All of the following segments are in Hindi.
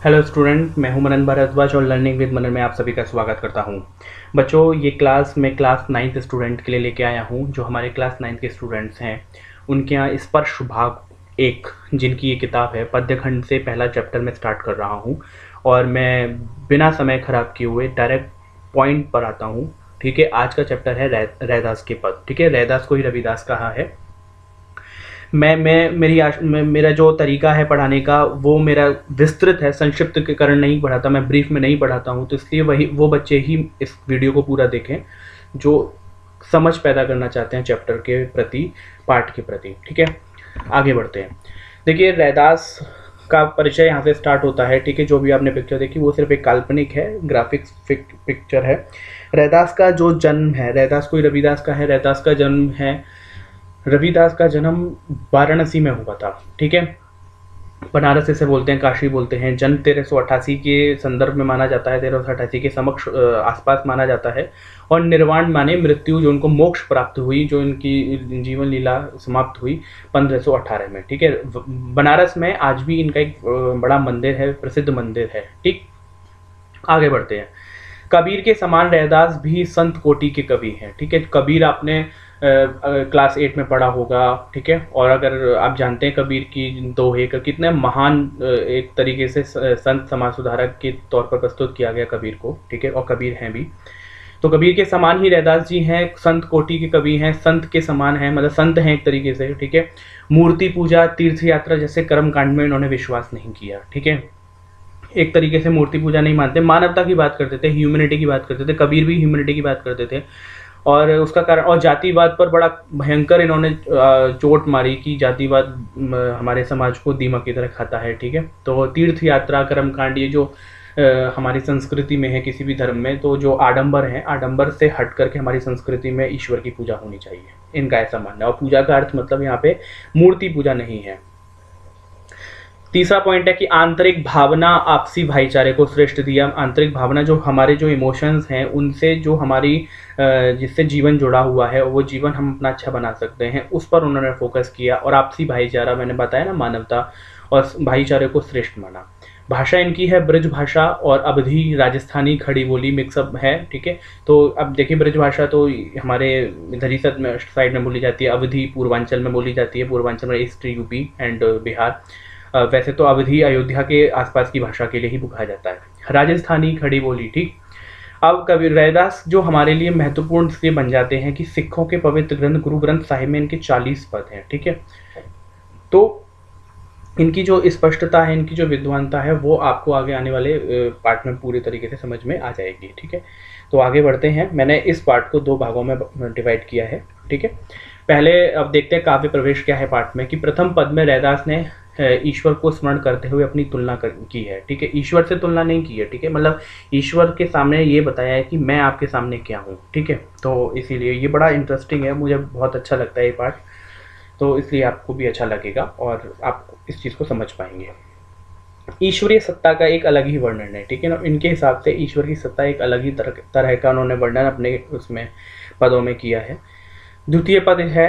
हेलो स्टूडेंट, मैं हूं मनन भारद्वाज और लर्निंग विद मनन में आप सभी का स्वागत करता हूं। बच्चों, ये क्लास मैं क्लास 9th स्टूडेंट के लिए लेके आया हूं। जो हमारे क्लास 9th के स्टूडेंट्स हैं उनके यहाँ स्पर्श भाग 1, जिनकी ये किताब है, पद्यखंड से पहला चैप्टर मैं स्टार्ट कर रहा हूँ और मैं बिना समय खराब किए हुए डायरेक्ट पॉइंट पर आता हूँ। ठीक है, आज का चैप्टर है रैदास के पद। ठीक है, रैदास को ही रविदास कहा है। मेरा जो तरीका है पढ़ाने का वो मेरा विस्तृत है, संक्षिप्तकरण नहीं पढ़ाता, मैं ब्रीफ में नहीं पढ़ाता हूँ। तो इसलिए वो बच्चे ही इस वीडियो को पूरा देखें जो समझ पैदा करना चाहते हैं चैप्टर के प्रति, पाठ के प्रति। ठीक है, आगे बढ़ते हैं। देखिए, रैदास का परिचय यहाँ से स्टार्ट होता है। ठीक है, जो भी आपने पिक्चर देखी वो सिर्फ एक काल्पनिक है, ग्राफिक्स पिक्चर है। रैदास का जो जन्म है, रैदास कोई रविदास का है, रैदास का जन्म है, रविदास का जन्म वाराणसी में हुआ था। ठीक है, बनारस इसे बोलते हैं, काशी बोलते हैं। जन्म 1388 के संदर्भ में माना जाता है, 1388 के समक्ष आसपास माना जाता है। और निर्वाण माने मृत्यु, जो उनको मोक्ष प्राप्त हुई, जो इनकी जीवन लीला समाप्त हुई 1518 में। ठीक है, बनारस में आज भी इनका एक बड़ा मंदिर है, प्रसिद्ध मंदिर है। ठीक, आगे बढ़ते हैं। कबीर के समान रैदास भी संत कोटि के कवि हैं। ठीक है, कबीर आपने क्लास 8 में पढ़ा होगा। ठीक है, और अगर आप जानते हैं कबीर की दोहे का कितने महान एक तरीके से संत समाज सुधारक के तौर पर प्रस्तुत किया गया कबीर को। ठीक है, और कबीर हैं भी, तो कबीर के समान ही रैदास जी हैं, संत कोटि के कवि हैं, संत के समान हैं, मतलब संत हैं एक तरीके से। ठीक है, मूर्ति पूजा, तीर्थ यात्रा जैसे कर्म कांड में इन्होंने विश्वास नहीं किया। ठीक है, एक तरीके से मूर्ति पूजा नहीं मानते, मानवता की बात करते थे, ह्यूमैनिटी की बात करते थे। कबीर भी ह्यूमैनिटी की बात करते थे। और उसका कारण, और जातिवाद पर बड़ा भयंकर इन्होंने चोट मारी कि जातिवाद हमारे समाज को दीमक की तरह खाता है। ठीक है, तो तीर्थ यात्रा, कर्मकांड, ये जो हमारी संस्कृति में है किसी भी धर्म में, तो जो आडंबर है, आडंबर से हट करके हमारी संस्कृति में ईश्वर की पूजा होनी चाहिए, इनका ऐसा मानना है। और पूजा का अर्थ मतलब यहाँ पे मूर्ति पूजा नहीं है। तीसरा पॉइंट है कि आंतरिक भावना आपसी भाईचारे को श्रेष्ठ दिया। आंतरिक भावना, जो हमारे जो इमोशंस हैं उनसे जो हमारी जिससे जीवन जुड़ा हुआ है, वो जीवन हम अपना अच्छा बना सकते हैं, उस पर उन्होंने फोकस किया। और आपसी भाईचारा, मैंने बताया ना, मानवता और भाईचारे को श्रेष्ठ माना। भाषा इनकी है ब्रज भाषा और अवधी राजस्थानी खड़ी बोली मिक्सअप है। ठीक है, तो अब देखिए, ब्रज भाषा तो हमारे इधर ही साइड में बोली जाती है, अवधी पूर्वांचल में बोली जाती है, पूर्वांचल में ईस्ट यूपी एंड बिहार। वैसे तो अवधी अयोध्या के आसपास की भाषा के लिए ही कहा जाता है। राजस्थानी खड़ी बोली। ठीक, अब कबीर रैदास जो हमारे लिए महत्वपूर्ण इसलिए बन जाते हैं कि सिखों के पवित्र ग्रंथ गुरु ग्रंथ साहिब में इनके 40 पद हैं। ठीक है, तो इनकी जो स्पष्टता है, इनकी जो विद्वानता है, वो आपको आगे आने वाले पार्ट में पूरी तरीके से समझ में आ जाएगी। ठीक है, तो आगे बढ़ते हैं। मैंने इस पार्ट को 2 भागों में डिवाइड किया है। ठीक है, पहले अब देखते हैं काव्य प्रवेश क्या है पार्ट में। कि प्रथम पद में रैदास ने ईश्वर को स्मरण करते हुए अपनी तुलना की है। ठीक है, ईश्वर से तुलना नहीं की है। ठीक है, मतलब ईश्वर के सामने ये बताया है कि मैं आपके सामने क्या हूँ। ठीक है, तो इसीलिए ये बड़ा इंटरेस्टिंग है, मुझे बहुत अच्छा लगता है ये पार्ट, तो इसलिए आपको भी अच्छा लगेगा और आप इस चीज़ को समझ पाएंगे। ईश्वरीय सत्ता का एक अलग ही वर्णन है। ठीक है ना, इनके हिसाब से ईश्वर की सत्ता एक अलग ही तरह का उन्होंने वर्णन अपने उसमें पदों में किया है। द्वितीय पद है,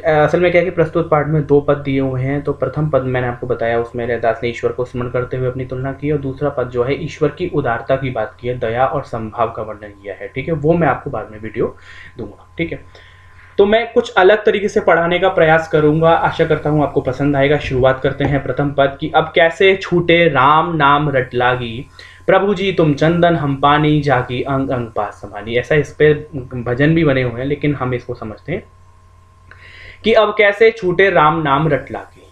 असल में क्या है कि प्रस्तुत पाठ में 2 पद दिए हुए हैं। तो प्रथम पद मैंने आपको बताया, उसमें रैदास ने ईश्वर को स्मरण करते हुए अपनी तुलना की, और दूसरा पद जो है ईश्वर की उदारता की बात की है, दया और समभाव का वर्णन किया है। ठीक है, वो मैं आपको बाद में वीडियो दूंगा। ठीक है, तो मैं कुछ अलग तरीके से पढ़ाने का प्रयास करूंगा, आशा करता हूं आपको पसंद आएगा। शुरुआत करते हैं प्रथम पद की। अब कैसे छूटे राम नाम रट लागी, प्रभु जी तुम चंदन हम पानी, जाकी अंग अंग पास समानी। ऐसा इस पे भजन भी बने हुए हैं, लेकिन हम इसको समझते हैं कि अब कैसे छूटे राम नाम रट लागी।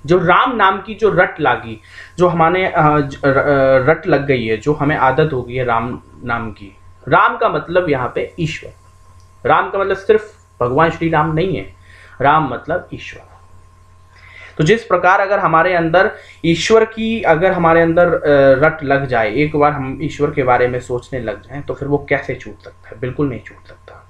जो राम नाम की जो रट लागी, जो हमारे रट लग गई है, जो हमें आदत हो गई है राम नाम की। राम का मतलब यहाँ पे ईश्वर। राम का मतलब सिर्फ भगवान श्री राम नहीं है, राम मतलब ईश्वर। तो जिस प्रकार अगर हमारे अंदर ईश्वर की, अगर हमारे अंदर रट लग जाए, एक बार हम ईश्वर के बारे में सोचने लग जाएं, तो फिर वो कैसे छूट सकता है? बिल्कुल नहीं छूट सकता।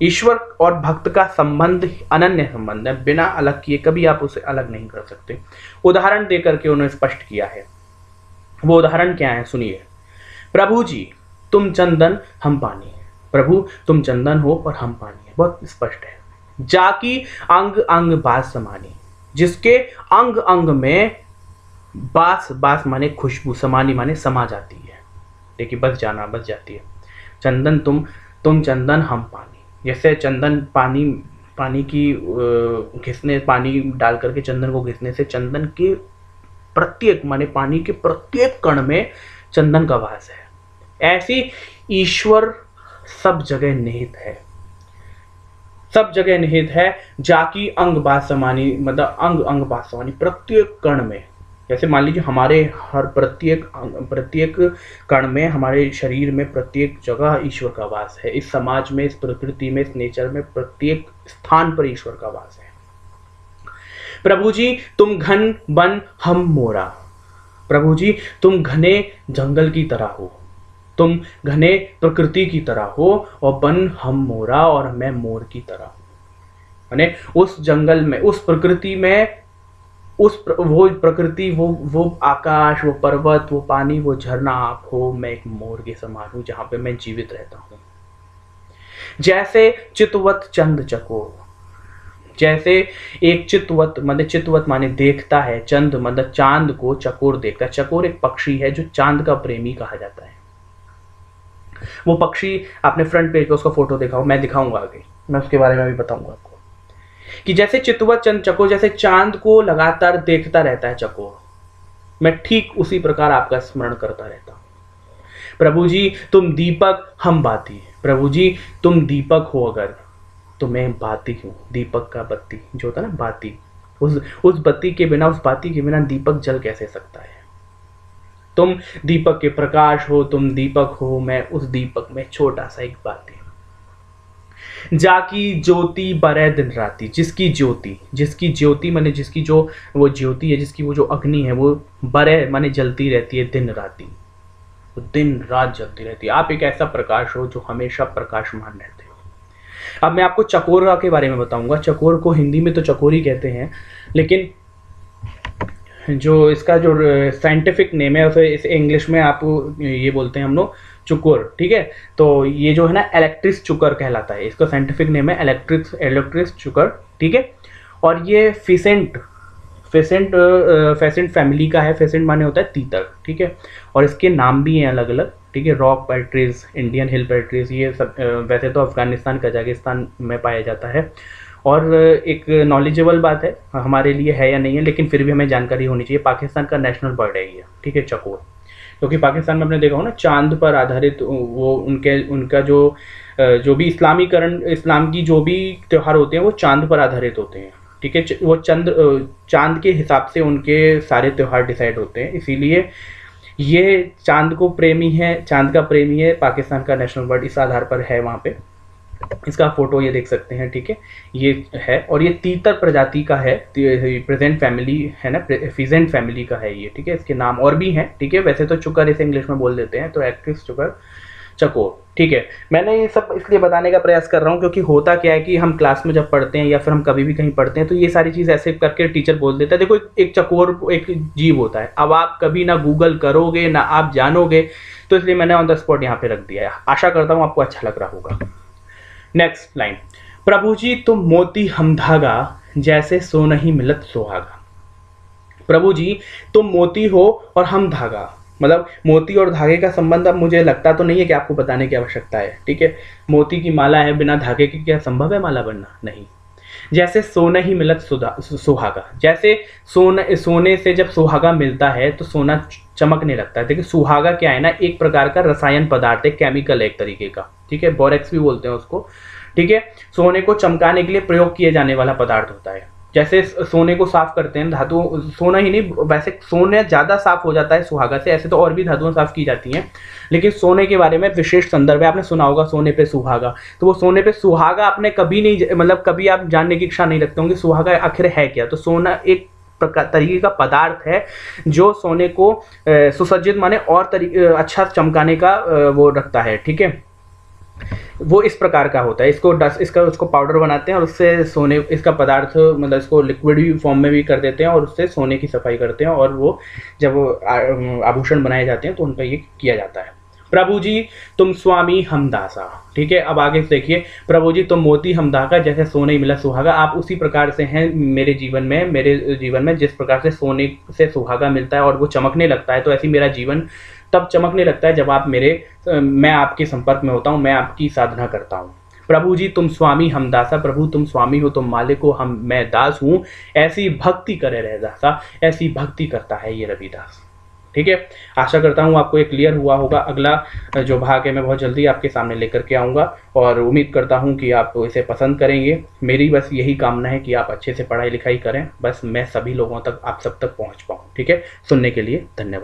ईश्वर और भक्त का संबंध अनन्य संबंध है, बिना अलग किए कभी आप उसे अलग नहीं कर सकते। उदाहरण देकर के उन्होंने स्पष्ट किया है। वो उदाहरण क्या है, सुनिए। प्रभु जी तुम चंदन हम पानी, प्रभु तुम चंदन हो और हम पानी है, बहुत स्पष्ट है। जाकी अंग अंग बास समानी, जिसके अंग अंग में बास, बास माने खुशबू, समानी माने समा जाती है, देखिए बस जाना, बस जाती है। चंदन तुम चंदन हम पानी, जैसे चंदन पानी, पानी की घिसने, पानी डाल करके चंदन को घिसने से चंदन के प्रत्येक माने पानी के प्रत्येक कण में चंदन का वास है। ऐसी ईश्वर सब जगह निहित है, सब जगह निहित है। जाकी अंग बास समानी, मतलब अंग अंग बास समानी, प्रत्येक कण में। जैसे मान लीजिए हमारे हर प्रत्येक कण में, हमारे शरीर में प्रत्येक जगह ईश्वर का वास है। इस समाज में, इस प्रकृति में, इस नेचर में प्रत्येक स्थान पर ईश्वर का वास है। प्रभु जी तुम घन वन हम मोरा, प्रभु जी तुम घने जंगल की तरह हो, तुम घने प्रकृति की तरह हो, और वन हम मोरा, और मैं मोर की तरह हूं। माने उस जंगल में, उस प्रकृति में, वो प्रकृति, वो आकाश, वो पर्वत, वो पानी, वो झरना आप हो, मैं एक मोर के समान हूं जहां पे मैं जीवित रहता हूं। जैसे चितवत चंद चकोर, जैसे एक चितवत, मतलब चितवत माने देखता है, चंद मतलब चांद को, चकोर देखता है। चकोर एक पक्षी है जो चांद का प्रेमी कहा जाता है। वो पक्षी आपने फ्रंट पेज पे उसका फोटो देखा हो, मैं दिखाऊंगा आगे, मैं उसके बारे में भी बताऊंगा आपको, कि जैसे चितवत चंद चकोर, जैसे चांद को लगातार देखता रहता है चकोर, मैं ठीक उसी प्रकार आपका स्मरण करता रहता हूं। प्रभु जी तुम दीपक हम बाती, प्रभु जी तुम दीपक हो अगर, तो मैं बाती हूं। दीपक का बत्ती जो होता है ना, बाती, उस बत्ती के बिना, उस बाती के बिना दीपक जल कैसे सकता है। तुम दीपक के प्रकाश हो, तुम दीपक हो, मैं उस दीपक में छोटा सा एक बाती हूं। जाकी ज्योति बरे दिन राती, जिसकी ज्योति माने जिसकी जो वो ज्योति है, जिसकी वो जो अग्नि है, वो बरे माने जलती रहती है दिन राती, वो दिन रात जलती रहती है। आप एक ऐसा प्रकाश हो जो हमेशा प्रकाशमान रहते हो। अब मैं आपको चकोर के बारे में बताऊंगा। चकोर को हिंदी में तो चकोर ही कहते हैं, लेकिन जो इसका जो साइंटिफिक नेम है उसे इस इंग्लिश में आप ये बोलते हैं हम लोग चुकुर, ठीक है। तो ये जो है ना इलेक्ट्रिस चुकर कहलाता है, इसका साइंटिफिक नेम है इलेक्ट्रिस चुकर, ठीक है। और ये फेसेंट फैमिली का है। फेसेंट माने होता है तीतर, ठीक है। और इसके नाम भी हैं अलग अलग, ठीक है। रॉक पैट्रीज, इंडियन हिल पैट्रीज, ये सब वैसे तो अफगानिस्तान, कजाकिस्तान में पाया जाता है। और एक नॉलेजेबल बात है, हमारे लिए है या नहीं है, लेकिन फिर भी हमें जानकारी होनी चाहिए, पाकिस्तान का नेशनल बर्ड है ये, ठीक है, चकोर। क्योंकि पाकिस्तान में आपने देखा हो ना, चांद पर आधारित वो उनका जो भी इस्लाम की जो भी त्यौहार होते हैं वो चांद पर आधारित होते हैं, ठीक है। वो चांद के हिसाब से उनके सारे त्यौहार डिसाइड होते हैं, इसीलिए ये चांद का प्रेमी है, पाकिस्तान का नेशनल बर्ड इस आधार पर है वहाँ पे। इसका फोटो ये देख सकते हैं, ठीक है, ये है। और ये तीतर प्रजाति का है, प्रेजेंट फैमिली है ना, फिजेंट फैमिली का है ये, ठीक है। इसके नाम और भी हैं, ठीक है। वैसे तो चुकर इसे इंग्लिश में बोल देते हैं, तो एक्ट्रिस चुकर चकोर, ठीक है। मैंने ये सब इसलिए बताने का प्रयास कर रहा हूँ क्योंकि होता क्या है कि हम क्लास में जब पढ़ते हैं या फिर हम कभी भी कहीं पढ़ते हैं तो ये सारी चीज़ ऐसे करके टीचर बोल देता है, देखो एक चकोर एक जीव होता है। अब आप कभी ना गूगल करोगे ना आप जानोगे, तो इसलिए मैंने ऑन द स्पॉट यहाँ पे रख दिया है। आशा करता हूँ आपको अच्छा लग रहा होगा। नेक्स्ट लाइन, प्रभु जी तुम मोती हम धागा, जैसे सो नहीं मिलत सुहागा। प्रभु जी तुम मोती हो और हम धागा, मतलब मोती और धागे का संबंध अब मुझे लगता तो नहीं है कि आपको बताने की आवश्यकता है, ठीक है। मोती की माला है, बिना धागे के क्या संभव है माला बनना? नहीं। जैसे सोना ही मिलत सुहागा, जैसे सोने से जब सुहागा मिलता है तो सोना चमकने लगता है। देखिए सुहागा क्या है ना, एक प्रकार का रसायन पदार्थ है, केमिकल है एक तरीके का, ठीक है। बोरेक्स भी बोलते हैं उसको, ठीक है। सोने को चमकाने के लिए प्रयोग किए जाने वाला पदार्थ होता है। जैसे सोने को साफ करते हैं, धातु सोना ही नहीं, वैसे सोने ज़्यादा साफ हो जाता है सुहागा से, ऐसे तो और भी धातुएं साफ की जाती हैं, लेकिन सोने के बारे में विशेष संदर्भ है। आपने सुना होगा सोने पे सुहागा, तो वो सोने पे सुहागा आपने कभी नहीं, मतलब कभी आप जानने की इच्छा नहीं रखते होंगे सुहागा आखिर है क्या। तो सोना एक तरीके का पदार्थ है जो सोने को सुसज्जित माने और अच्छा चमकाने का वो रखता है, ठीक है। वो इस प्रकार का होता है, उसको पाउडर बनाते हैं और उससे सोने, इसका पदार्थ मतलब इसको लिक्विड फॉर्म में भी कर देते हैं और उससे सोने की सफाई करते हैं, और वो जब आभूषण बनाए जाते हैं तो उन पर ये किया जाता है। प्रभु जी तुम स्वामी हमदासा। ठीक है, अब आगे देखिए, प्रभु जी तुम मोती हमदासा, जैसे सोने मिला सुहागा। आप उसी प्रकार से हैं मेरे जीवन में जिस प्रकार से सोने से सुहागा मिलता है और वो चमकने लगता है, तो ऐसी मेरा जीवन तब चमकने लगता है जब मैं आपके संपर्क में होता हूँ, मैं आपकी साधना करता हूँ। प्रभु जी तुम स्वामी हमदासा, प्रभु तुम स्वामी हो, तुम मालिक हो, मैं दास हूँ। ऐसी भक्ति करे रह दासा, ऐसी भक्ति करता है ये रविदास। ठीक है, आशा करता हूँ आपको ये क्लियर हुआ होगा। अगला जो भाग है मैं बहुत जल्दी आपके सामने लेकर के आऊँगा और उम्मीद करता हूँ कि आप इसे पसंद करेंगे। मेरी बस यही कामना है कि आप अच्छे से पढ़ाई लिखाई करें, बस मैं सभी लोगों तक, आप सब तक पहुँच पाऊँ। ठीक है, सुनने के लिए धन्यवाद।